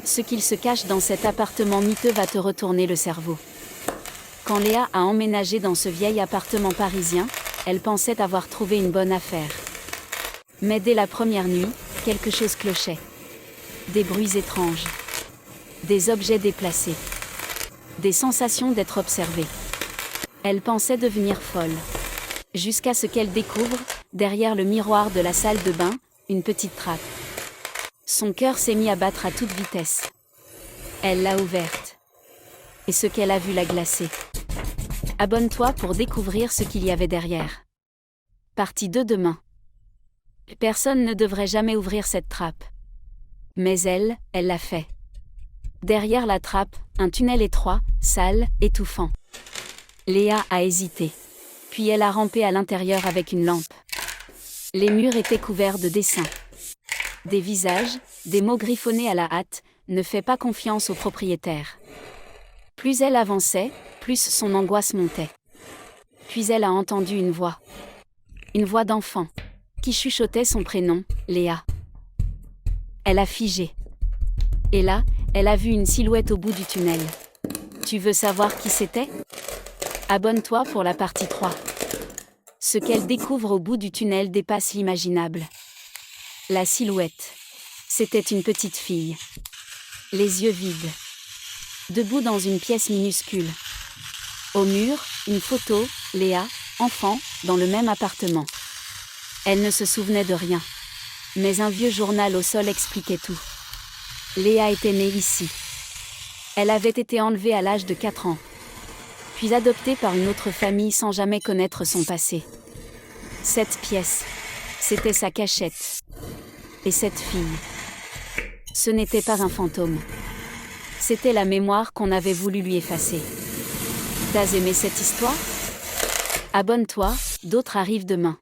Ce qu'il se cache dans cet appartement miteux va te retourner le cerveau. Quand Léa a emménagé dans ce vieil appartement parisien, elle pensait avoir trouvé une bonne affaire. Mais dès la première nuit, quelque chose clochait. Des bruits étranges. Des objets déplacés. Des sensations d'être observée. Elle pensait devenir folle. Jusqu'à ce qu'elle découvre, derrière le miroir de la salle de bain, une petite trappe. Son cœur s'est mis à battre à toute vitesse. Elle l'a ouverte. Et ce qu'elle a vu l'a glacée. Abonne-toi pour découvrir ce qu'il y avait derrière. Partie 2 demain. Personne ne devrait jamais ouvrir cette trappe. Mais elle l'a fait. Derrière la trappe, un tunnel étroit, sale, étouffant. Léa a hésité. Puis elle a rampé à l'intérieur avec une lampe. Les murs étaient couverts de dessins. Des visages, des mots griffonnés à la hâte, ne fais pas confiance au propriétaire. Plus elle avançait, plus son angoisse montait. Puis elle a entendu une voix. Une voix d'enfant, qui chuchotait son prénom, Léa. Elle a figé. Et là, elle a vu une silhouette au bout du tunnel. Tu veux savoir qui c'était ? Abonne-toi pour la partie 3. Ce qu'elle découvre au bout du tunnel dépasse l'imaginable. La silhouette. C'était une petite fille. Les yeux vides. Debout dans une pièce minuscule. Au mur, une photo, Léa, enfant, dans le même appartement. Elle ne se souvenait de rien. Mais un vieux journal au sol expliquait tout. Léa était née ici. Elle avait été enlevée à l'âge de 4 ans. Puis adoptée par une autre famille sans jamais connaître son passé. Cette pièce, c'était sa cachette. Et cette fille, ce n'était pas un fantôme. C'était la mémoire qu'on avait voulu lui effacer. T'as aimé cette histoire ? Abonne-toi, d'autres arrivent demain.